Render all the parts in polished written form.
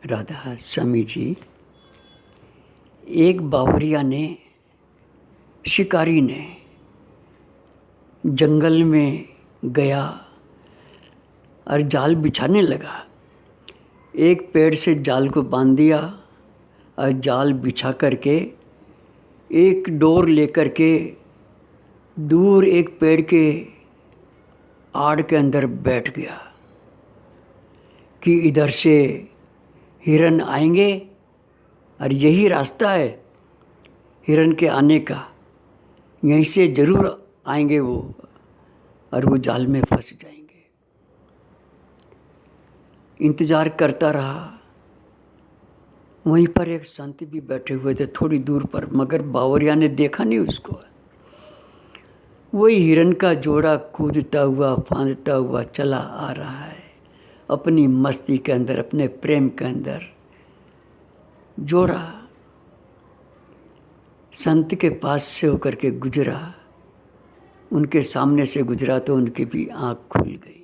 राधा स्वामी जी। एक बावरिया ने, शिकारी ने जंगल में गया और जाल बिछाने लगा। एक पेड़ से जाल को बांध दिया और जाल बिछा करके एक डोर लेकर के दूर एक पेड़ के आड़ के अंदर बैठ गया कि इधर से हिरन आएंगे और यही रास्ता है हिरन के आने का, यहीं से ज़रूर आएंगे वो और वो जाल में फंस जाएंगे। इंतज़ार करता रहा। वहीं पर एक संत भी बैठे हुए थे थोड़ी दूर पर, मगर बावरिया ने देखा नहीं उसको। वही हिरन का जोड़ा कूदता हुआ फांदता हुआ चला आ रहा है अपनी मस्ती के अंदर, अपने प्रेम के अंदर। जोड़ा संत के पास से होकर के गुजरा, उनके सामने से गुजरा तो उनकी भी आँख खुल गई।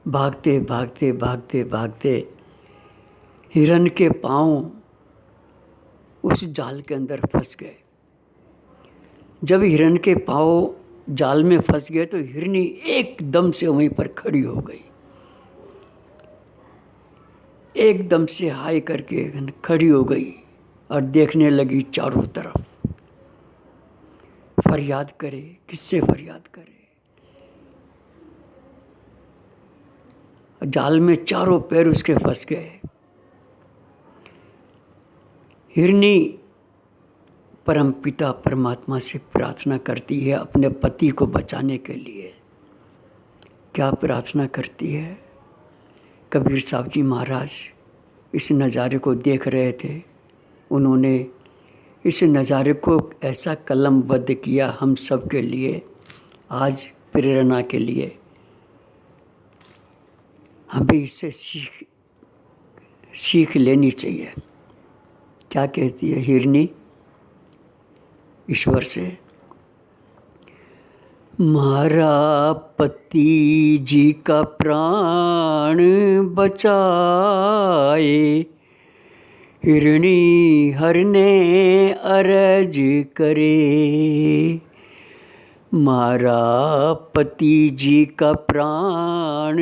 भागते भागते भागते भागते हिरन के पाँव उस जाल के अंदर फंस गए। जब हिरन के पाँव जाल में फंस गए तो हिरनी एकदम से वहीं पर खड़ी हो गई। एकदम से हाय करके खड़ी हो गई और देखने लगी चारों तरफ। फरियाद करे, किससे फरियाद करे? जाल में चारों पैर उसके फंस गए। हिरनी परमपिता परमात्मा से प्रार्थना करती है अपने पति को बचाने के लिए। क्या प्रार्थना करती है? कबीर साहब जी महाराज इस नज़ारे को देख रहे थे। उन्होंने इस नज़ारे को ऐसा कलमबद्ध किया हम सब के लिए, आज प्रेरणा के लिए। हमें इससे सीख लेनी चाहिए। क्या कहती है हिरनी ईश्वर से? मारा पति जी का प्राण बचाए, हिरणी हर ने अरज करे। मारा पति जी का प्राण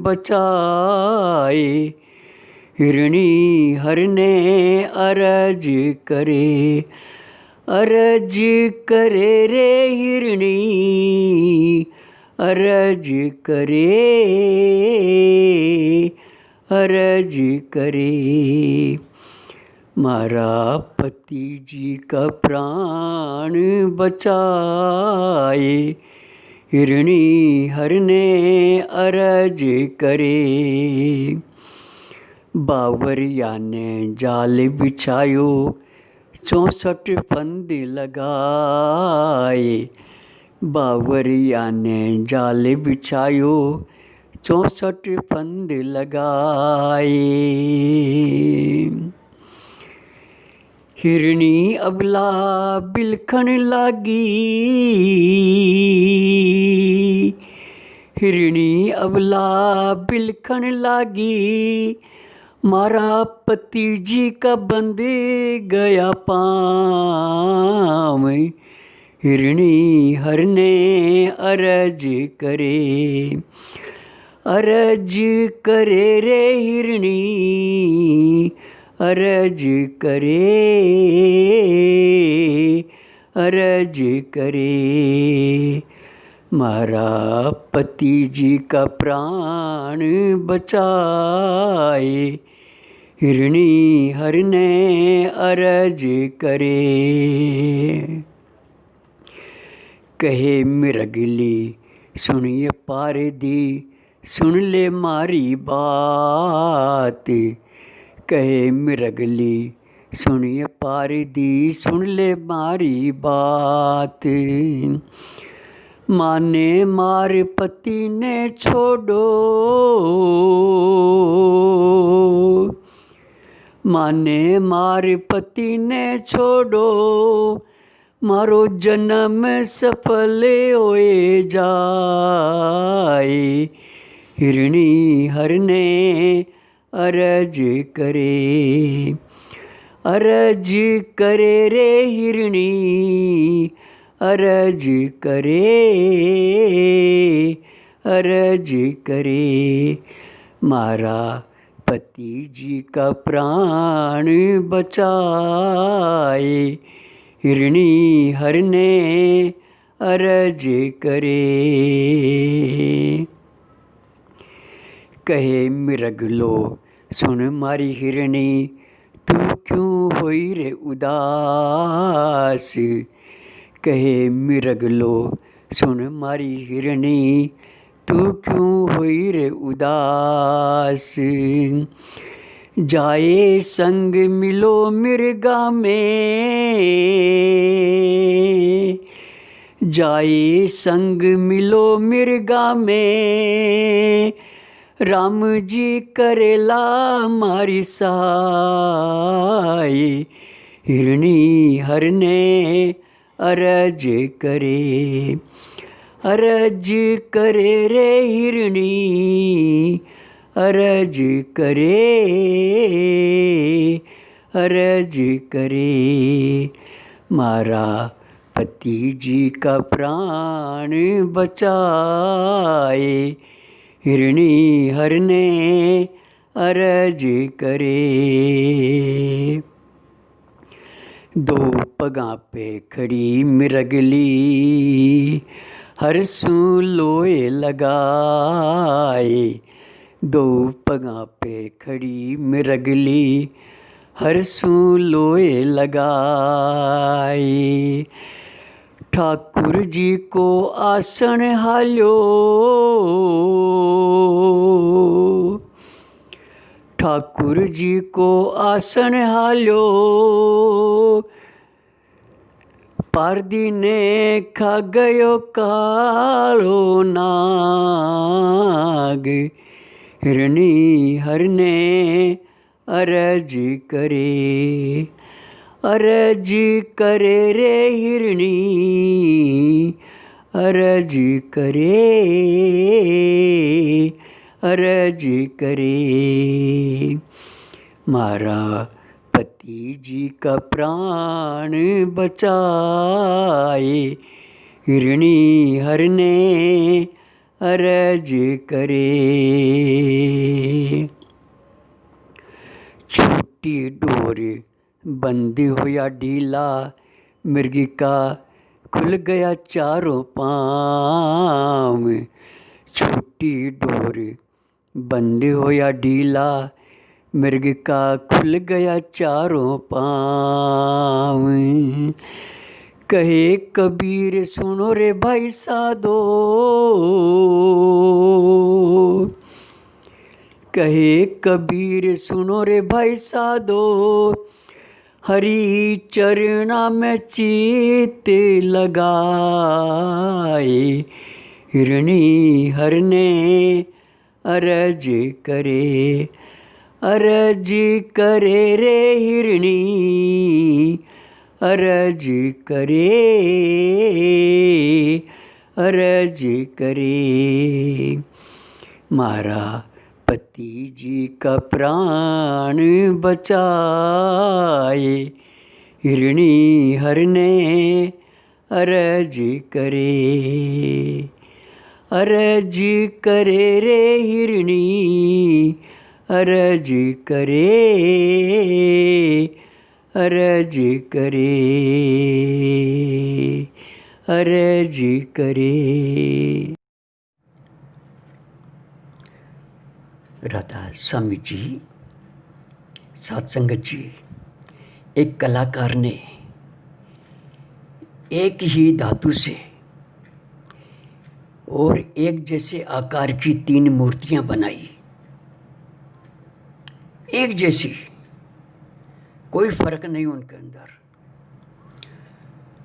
बचाए, हिरणी हर ने अरज करे। अरज करे रे हिरणी, अरज करे, अरज करे। मारा पति जी का प्राण बचाए, हिरणी हर ने अरज करे। बावरिया ने जाल बिछायो, 64 फंदे लगाए। बावरिया ने जाल बिछायो, 64 फंदे लगाए। हिरणी अबला बिलखण लागी, हिरणी अबला बिलखण लागी। मारा पति जी का बंद गया पाँव, हिरणी हर ने अरज करे। अरज करे रे हिरणी, अरज करे, अरज करे। मारा पति जी का प्राण बचाए, हिरणी हर ने अरज करे। कहे मृगली सुनिए पारे दी, सुन ले मारी बात। कहे मृगली सुनिए पारे दी, सुन ले मारी बात। माने मार पति ने छोड़ो, माने मार पति ने छोड़ो। मारो जन्म सफल होए जाए, हिरणी हर ने अरज करे, अरज करे रे हिरणी, अरज करे, अरज करे, मारा पति जी का प्राण बचाए, हिरणी हर ने अरज करे। कहे मृग लो सुन मारी हिरणी, तू क्यों होई रे उदास। कहे मृग लो सुन मारी हिरणी, तू क्यों होई रे उदास। जाए संग मिलो मृगा में, जाए संग मिलो मृगा में, राम जी करेला मारी सहाय, हिरणी हर ने अरज करे, अरज करे रे हिरणी, अरज करे, अरज करे, मारा पति जी का प्राण बचाए, हिरणी हर ने अरज करे। दो पगां पे खड़ी मृगली, हरसू लोए लगाए। दो पगां पे खड़ी मृगली, हरसू लोए लगाए। ठाकुर जी को आसन हाल्यो, ठाकुर जी को आसन हाल्यो, पारदी ने खा गयो कालो नाग, हिरणी हर ने अरज करे, अरज करे रे हिरणी, अरज करे, अरज करे, मारा पति जी का प्राण बचाए, हिरणी हर ने अरज करे। छोटी डोर बंदी होया ढीला, मृगी का खुल गया चारों पाँव। छोटी डोर बंदी होया ढीला, मृग का खुल गया चारों पाँव। कहे कबीर सुनो रे भाई साधो, कहे कबीर सुनो रे भाई साधो, हरि चरणा में चित लगाए, हिरणी हर ने अरज करे, अरज करे रे हिरणी, अरज करे, अरज करे, मारा पति जी का प्राण बचाए, हिरणी हर ने अरज करे, अरज करे रे हिरणी, अरज करे, अरज करे, अरज करे। राधा स्वामी जी, सत्संगत जी, एक कलाकार ने एक ही धातु से और एक जैसे आकार की 3 मूर्तियां बनाई, एक जैसी, कोई फर्क नहीं उनके अंदर,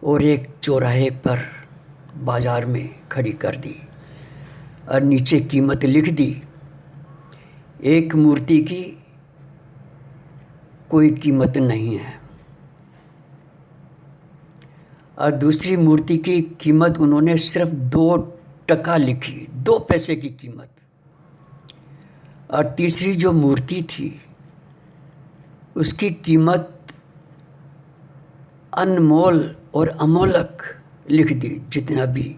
और एक चौराहे पर बाजार में खड़ी कर दी और नीचे कीमत लिख दी। एक मूर्ति की कोई कीमत नहीं है और दूसरी मूर्ति की कीमत उन्होंने सिर्फ 2 टका लिखी, 2 पैसे की कीमत। और तीसरी जो मूर्ति थी उसकी कीमत अनमोल और अमोलक लिख दी, जितना भी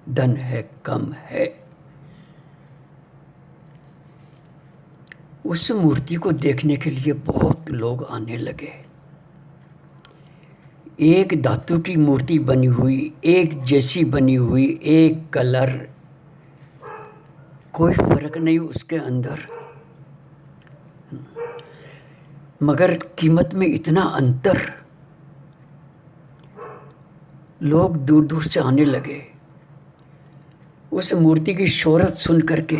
धन है कम है। उस मूर्ति को देखने के लिए बहुत लोग आने लगे। एक धातु की मूर्ति बनी हुई, एक जैसी बनी हुई, एक कलर, कोई फर्क नहीं उसके अंदर, मगर कीमत में इतना अंतर। लोग दूर दूर से आने लगे। उस मूर्ति की शोहरत सुन करके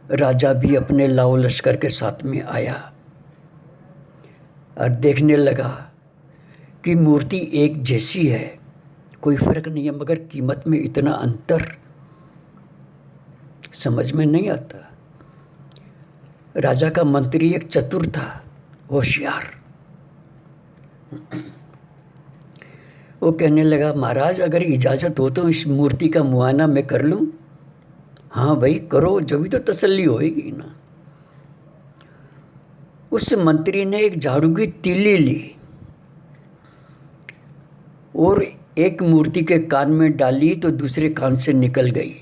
राजा भी अपने लाओ लश्कर के साथ में आया और देखने लगा कि मूर्ति एक जैसी है, कोई फर्क नहीं है, मगर कीमत में इतना अंतर समझ में नहीं आता। राजा का मंत्री एक चतुर था, होशियार। वो कहने लगा, महाराज अगर इजाज़त हो तो इस मूर्ति का मुआयना मैं कर लूँ? हाँ भाई करो, जब भी तो तसल्ली होएगी ना। उस मंत्री ने एक झाड़ू की तीली ली और एक मूर्ति के कान में डाली तो दूसरे कान से निकल गई।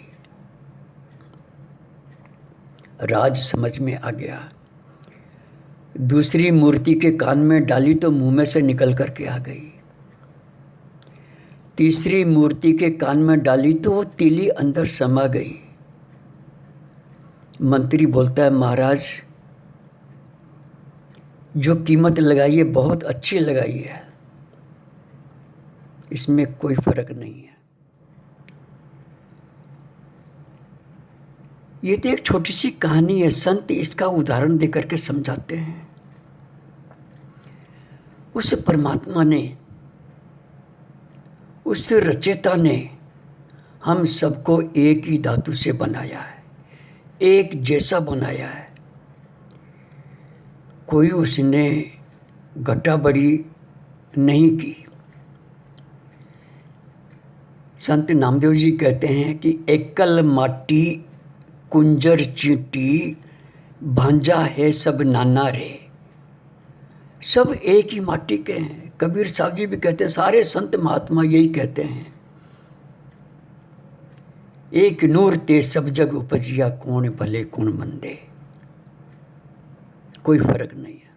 राज समझ में आ गया। दूसरी मूर्ति के कान में डाली तो मुंह में से निकल करके आ गई। तीसरी मूर्ति के कान में डाली तो वो तीली अंदर समा गई। मंत्री बोलता है, महाराज जो कीमत लगाई है बहुत अच्छी लगाई है, इसमें कोई फर्क नहीं है। ये तो एक छोटी सी कहानी है, संत इसका उदाहरण देकर के समझाते हैं। उस परमात्मा ने, उस रचयिता ने हम सबको एक ही धातु से बनाया है, एक जैसा बनाया है। कोई उसने घटा बढ़ी नहीं की। संत नामदेव जी कहते हैं कि एकल माटी कुंजर चींटी, भांजा है सब नाना रे। सब एक ही माटी के हैं। कबीर साहब जी भी कहते हैं, सारे संत महात्मा यही कहते हैं, एक नूर ते सब जग उपजिया, कौन भले कौन मंदे। कोई फर्क नहीं है,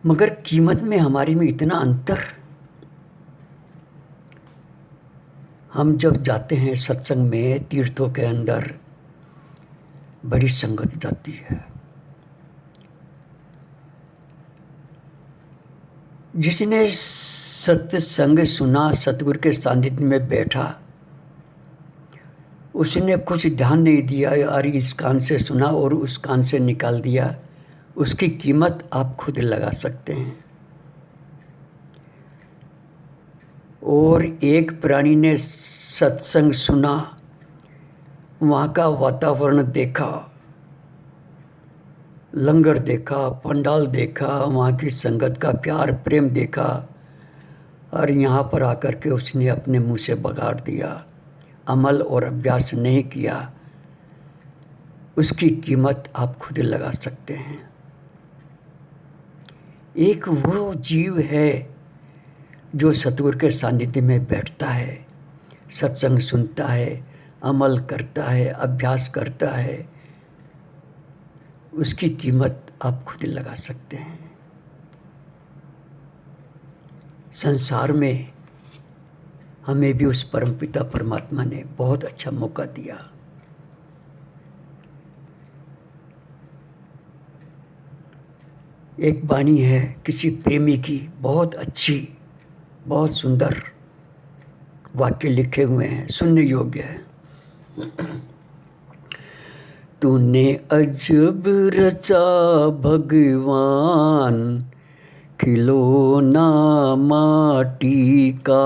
मगर कीमत में हमारी में इतना अंतर। हम जब जाते हैं सत्संग में, तीर्थों के अंदर बड़ी संगत जाती है। जिसने सत्संग सुना, सतगुरु के सानिध्य में बैठा, उसने कुछ ध्यान नहीं दिया और इस कान से सुना और उस कान से निकाल दिया, उसकी कीमत आप खुद लगा सकते हैं। और एक प्राणी ने सत्संग सुना, वहाँ का वातावरण देखा, लंगर देखा, पंडाल देखा, वहाँ की संगत का प्यार प्रेम देखा, और यहाँ पर आकर के उसने अपने मुंह से बगाड़ दिया, अमल और अभ्यास नहीं किया, उसकी कीमत आप खुद लगा सकते हैं। एक वो जीव है जो सतगुरु के सानिध्य में बैठता है, सत्संग सुनता है, अमल करता है, अभ्यास करता है, उसकी कीमत आप खुद लगा सकते हैं। संसार में हमें भी उस परमपिता परमात्मा ने बहुत अच्छा मौका दिया। एक वाणी है किसी प्रेमी की, बहुत अच्छी, बहुत सुंदर वाक्य लिखे हुए हैं, सुनने योग्य है। तूने अजब रचा भगवान, खिलौना माटी का।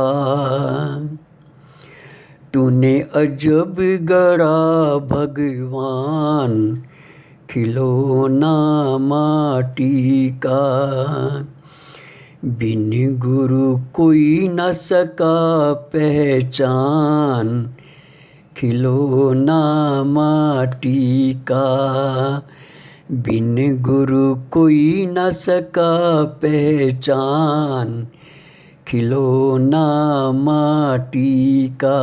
तूने अजब गढ़ा भगवान, खिलौना माटी का। बिन गुरु कोई न सका पहचान, खिलौना माटी का। बिन गुरु कोई न सका पहचान, खिलौना माटी का।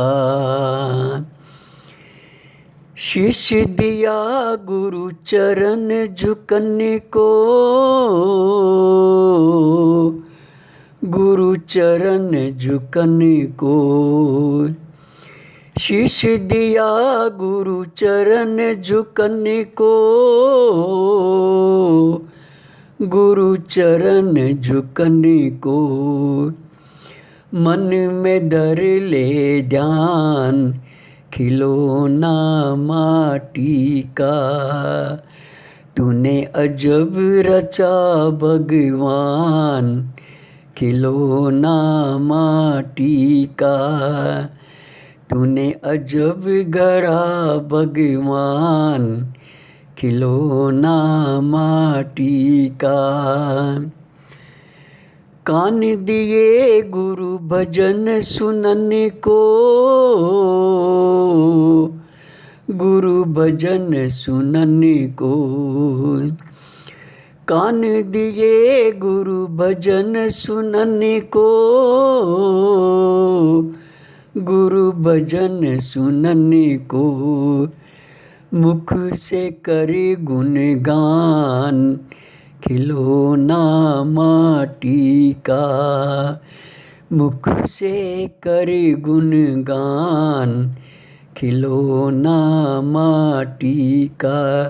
शिष्य दिया गुरु चरण झुकने को, गुरु चरण झुकने को। शिष्य दिया गुरु चरण झुकने को, गुरु चरण झुकने को। मन में धर ले ध्यान, खिलौना माटी का। तूने अजब रचा भगवान, खिलौना माटी का। तूने अजब गढ़ा भगवान, खिलौना माटी का। कान दिए गुरु भजन सुनने को, गुरु भजन सुनने को। कान दिए गुरु भजन सुनने को, गुरु भजन सुनने को। मुख से करे गुणगान, खिलौना माटी का। मुख से करे गुणगान, खिलौना माटी का।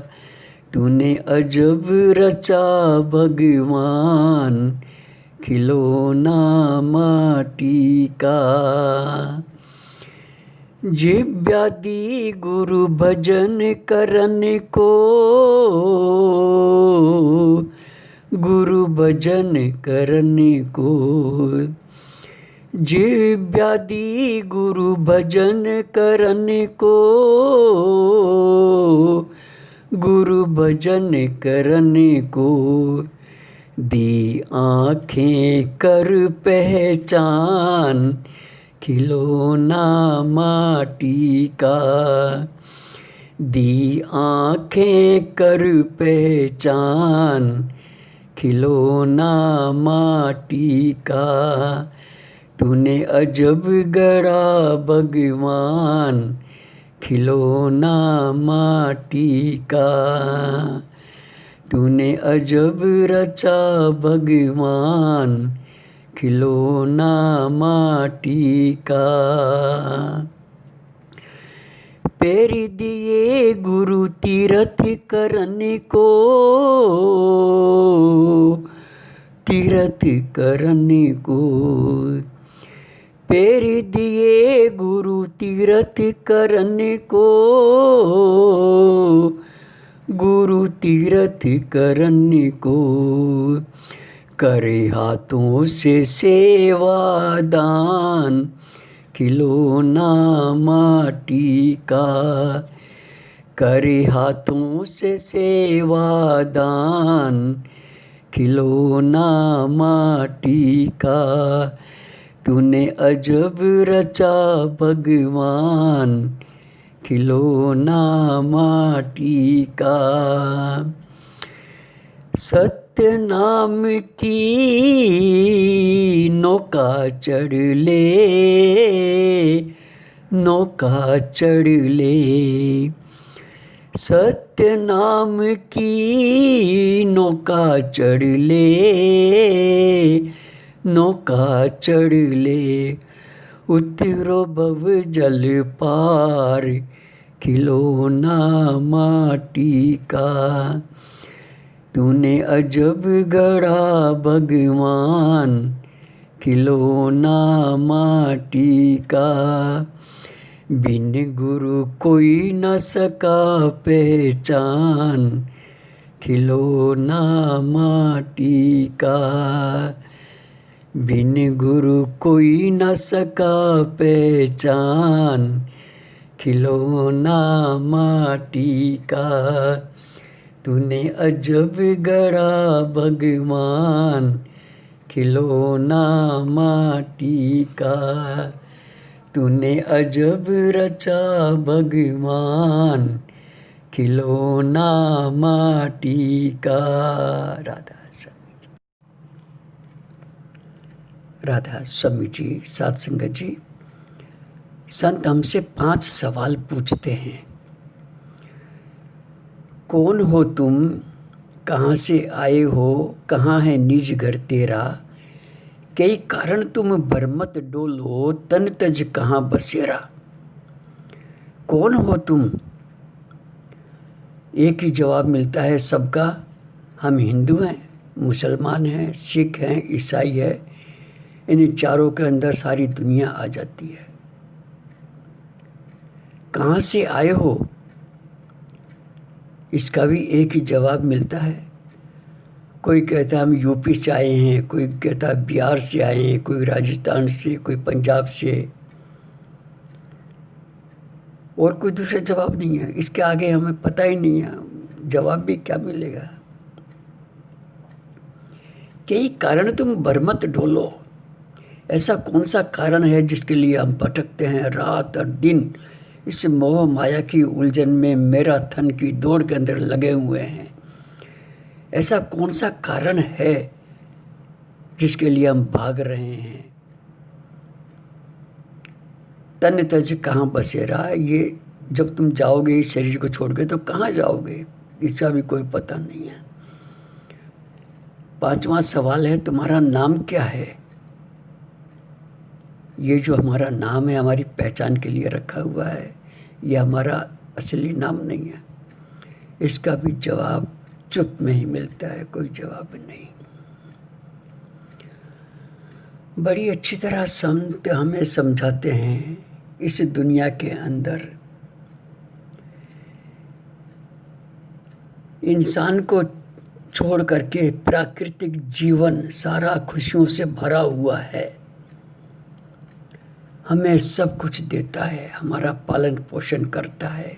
तूने अजब रचा भगवान, खिलौना माटी का। जिब्या दी गुरु भजन करने को, गुरु भजन करने को। जिब्या दी गुरु भजन करने को, गुरु भजन करने को। दी आँखें कर पहचान, खिलौना माटी का। दी आँखें कर पहचान, खिलौना माटी का। तूने अजब गढ़ा भगवान, खिलौना माटी का। तूने अजब रचा भगवान, खिलौना माटी का। पैर दिए गुरु तीरथ करने को, तीरथ करने को। पैर दिए गुरु तीरथ करने को, गुरु तीरथ करने को। करे हाथों से सेवा दान, खिलौना माटी का। करे हाथों से सेवा दान, खिलौना माटी का। तूने अजब रचा भगवान, खिलौना माटी का। सत्य नाम की नौका चढ़ ले, नौका चढ़ ले। सत्य नाम की नौका चढ़ ले, नौका चढ़ ले। उतरो भव जल पार, खिलौना माटी का। तूने अजब गढ़ा भगवान, खिलौना माटी का। बिन गुरु कोई न सका पहचान, खिलौना माटी का। बिन गुरु कोई न सका पहचान, खिलौना माटी का। तूने अजब गढ़ा भगवान, खिलौना माटी का। तूने अजब रचा भगवान, खिलौना माटी का। राधा स्वामी, राधा स्वामी जी, साध संगत जी, संत हमसे 5 सवाल पूछते हैं। कौन हो तुम, कहाँ से आए हो, कहाँ है निज घर तेरा, कई कारण तुम बरमत डोलो, तन तज कहाँ बसेरा। कौन हो तुम? एक ही जवाब मिलता है सबका, हम हिंदू हैं, मुसलमान हैं, सिख हैं, ईसाई है। इन चारों के अंदर सारी दुनिया आ जाती है। कहाँ से आए हो, इसका भी एक ही जवाब मिलता है। कोई कहता है हम यूपी से आए हैं, कोई कहता है बिहार से आए हैं, कोई राजस्थान से, कोई पंजाब से, और कोई दूसरा जवाब नहीं है। इसके आगे हमें पता ही नहीं है, जवाब भी क्या मिलेगा। कई कारण तुम बरमत डोलो, ऐसा कौन सा कारण है जिसके लिए हम भटकते हैं रात और दिन, इस मोह माया की उलझन में, मैराथन की दौड़ के अंदर लगे हुए हैं। ऐसा कौन सा कारण है जिसके लिए हम भाग रहे हैं। तन तज कहाँ बसेरा, ये जब तुम जाओगे इस शरीर को छोड़ के तो कहाँ जाओगे, इसका भी कोई पता नहीं है। 5वां सवाल है, तुम्हारा नाम क्या है। ये जो हमारा नाम है हमारी पहचान के लिए रखा हुआ है, ये हमारा असली नाम नहीं है। इसका भी जवाब चुप में ही मिलता है, कोई जवाब नहीं। बड़ी अच्छी तरह संत हमें समझाते हैं, इस दुनिया के अंदर इंसान को छोड़ करके प्राकृतिक जीवन सारा खुशियों से भरा हुआ है। हमें सब कुछ देता है, हमारा पालन पोषण करता है,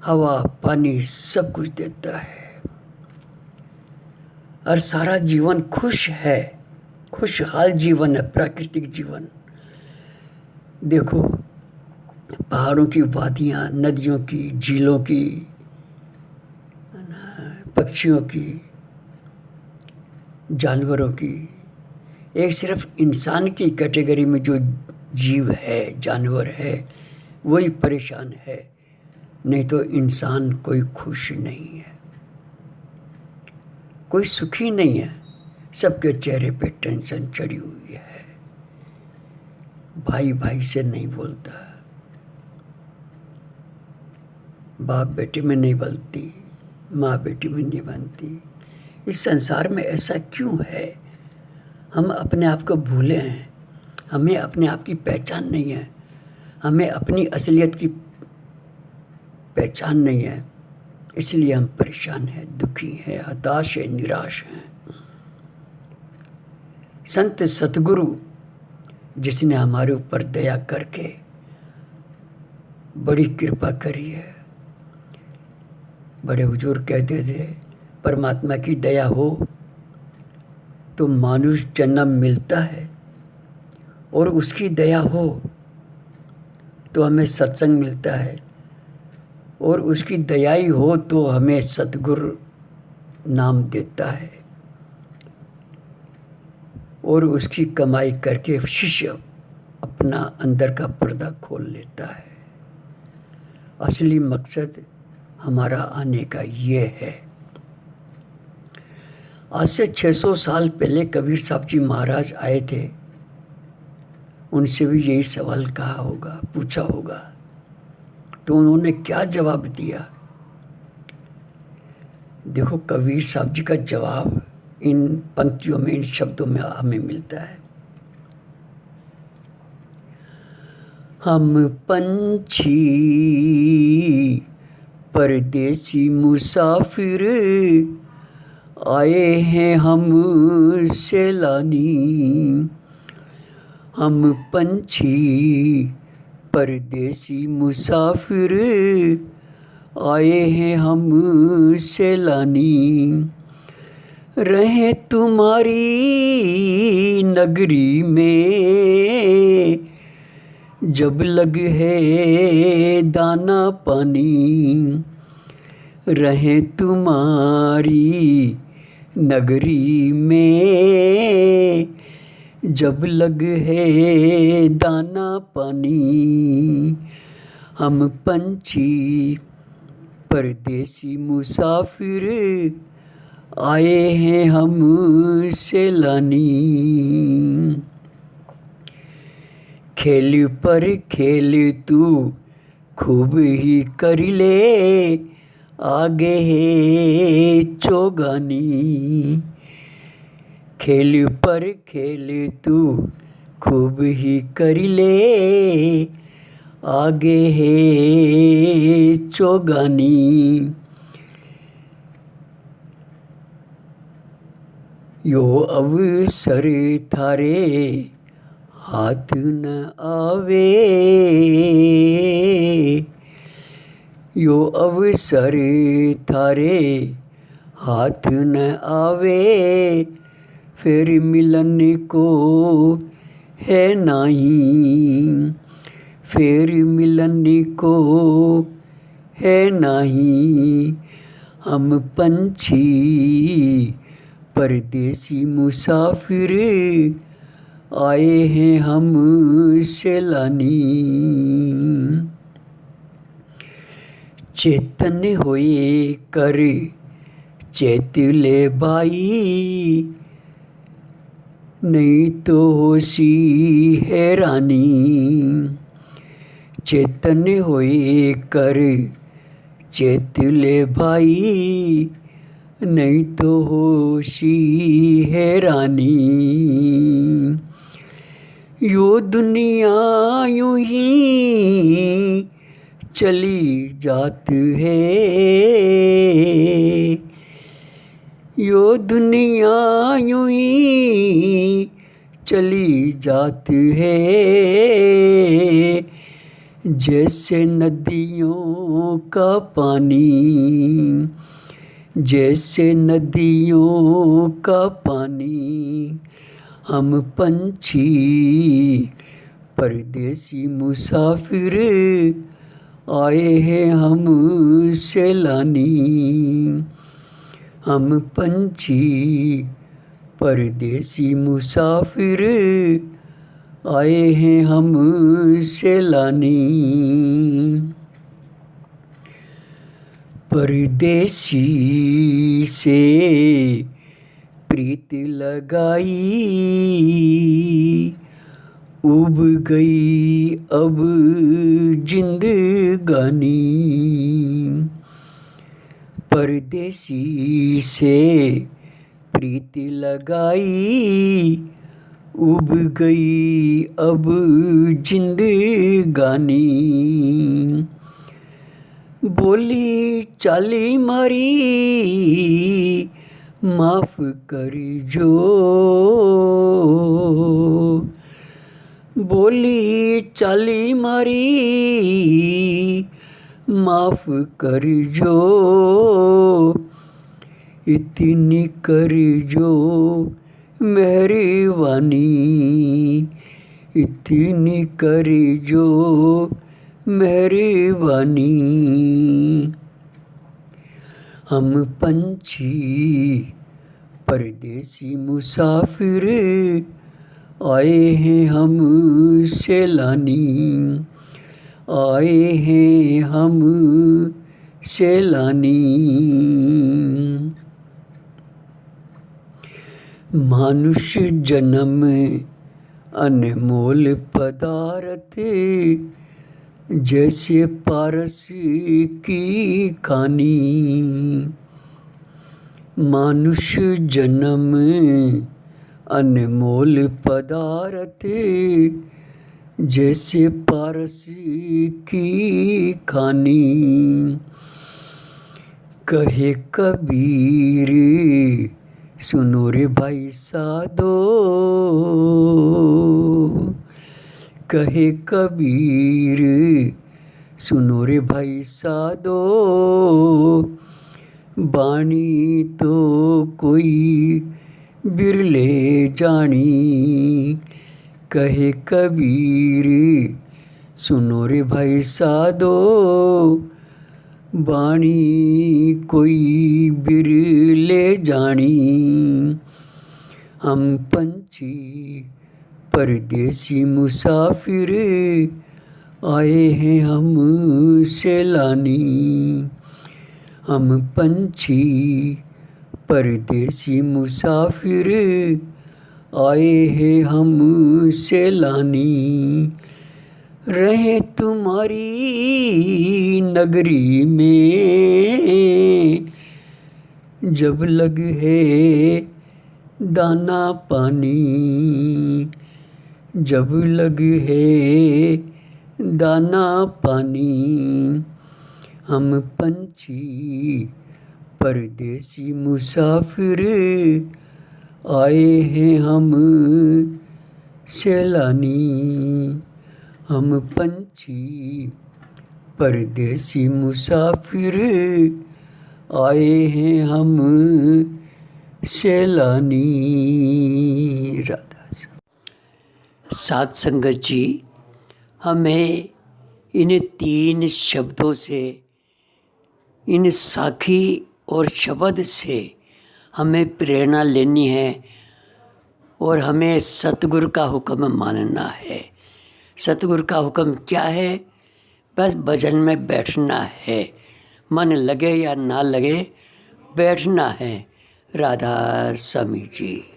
हवा पानी सब कुछ देता है, और सारा जीवन खुश है, खुशहाल जीवन है, प्राकृतिक जीवन। देखो पहाड़ों की वादियाँ, नदियों की, झीलों की, पक्षियों की, जानवरों की, एक सिर्फ इंसान की कैटेगरी में जो जीव है, जानवर है, वही परेशान है, नहीं तो इंसान कोई खुश नहीं है, कोई सुखी नहीं है। सबके चेहरे पे टेंशन चढ़ी हुई है। भाई भाई से नहीं बोलता, बाप बेटे में नहीं बनती, माँ बेटी में नहीं बनती। इस संसार में ऐसा क्यों है? हम अपने आप को भूले हैं, हमें अपने आप की पहचान नहीं है, हमें अपनी असलियत की पहचान नहीं है, इसलिए हम परेशान हैं, दुखी हैं, हताश हैं, निराश हैं। संत सतगुरु जिसने हमारे ऊपर दया करके बड़ी कृपा करी है, बड़े हुजूर कहते थे परमात्मा की दया हो तो मानुष जन्म मिलता है, और उसकी दया हो तो हमें सत्संग मिलता है, और उसकी दया ही हो तो हमें सतगुरु नाम देता है, और उसकी कमाई करके शिष्य अपना अंदर का पर्दा खोल लेता है। असली मकसद हमारा आने का ये है। आज से 600 साल पहले कबीर साहब जी महाराज आए थे, उनसे भी यही सवाल कहा होगा, पूछा होगा, तो उन्होंने क्या जवाब दिया। देखो कबीर साहब जी का जवाब इन पंक्तियों में, इन शब्दों में हमें मिलता है। हम पंछी परदेसी मुसाफिर, आए हैं हम सैलानी। हम पंछी परदेसी मुसाफिर, आए हैं हम सैलानी। रहें तुम्हारी नगरी में, जब लग है दाना पानी, रहे तुम्हारी नगरी में। जब लग है दाना पानी, हम पंछी परदेसी मुसाफिर, आए हैं हम सैलानी। खेल पर खेल तू खूब ही कर ले, आगे है चौगानी। खेल पर खेल तू खूब ही कर ले, आगे है चौगानी। यो अवसर थारे हाथ न आवे, यो अवसर थारे हाथ न आवे, फिर मिलन को है नहीं, फिर मिलन को है नहीं। हम पंछी परदेसी मुसाफिर, आए हैं हम सैलानी। चेतन होए कर चैतले बाई, नहीं तो होशी हैरानी। चेतन होए कर चैतले भाई, नहीं तो होशी हैरानी। यो दुनिया यूं ही चली जात है, यो दुनिया यूं ही चली जात है। जैसे नदियों का पानी, जैसे नदियों का पानी। हम पंछी परदेसी मुसाफिर, आए हैं हम सैलानी। हम पंछी परदेसी मुसाफिर, आए हैं हम सैलानी। परदेसी से प्रीत लगाई, उब गई अब जिंदगानी। परदेसी से प्रीत लगाई, उब गई अब जिंदगानी। बोली चाली मारी माफ कर जो, बोली चाली मारी माफ कर जो। इतनी कर जो मेहरबानी, इतनी कर जो मेहरबानी। हम पंछी परदेसी मुसाफिर, आए हैं हम सैलानी। आए हैं हम सैलानी। मनुष्य जन्म अनमोल पदार्थ, जैसे पारस की खानी। मनुष्य जन्म अनमोल पदार्थ, जैसे पारस की खानी। कहे कबीर सुनो रे भाई साधो, कहे कबीर सुनो रे भाई साधो। बाणी तो कोई बिरले जानी, कहे कबीर सुनो रे भाई साधो बाणी कोई बिरले जानी। हम पंछी परदेसी मुसाफिर आए हैं हम सैलानी। हम पंछी परदेसी मुसाफिर आए हैं हम सैलानी। रहे तुम्हारी नगरी में जब लग है दाना पानी। जब लग है दाना पानी। हम पंछी परदेसी मुसाफिर आए हैं हम सैलानी। हम पंछी परदेसी मुसाफिर आए हैं हम सैलानी। राधा साध संगत जी, हमें इन 3 शब्दों से, इन साखी और शब्द से हमें प्रेरणा लेनी है और हमें सतगुरु का हुक्म मानना है। सतगुरु का हुक्म क्या है? बस भजन में बैठना है, मन लगे या ना लगे बैठना है। राधा स्वामी जी।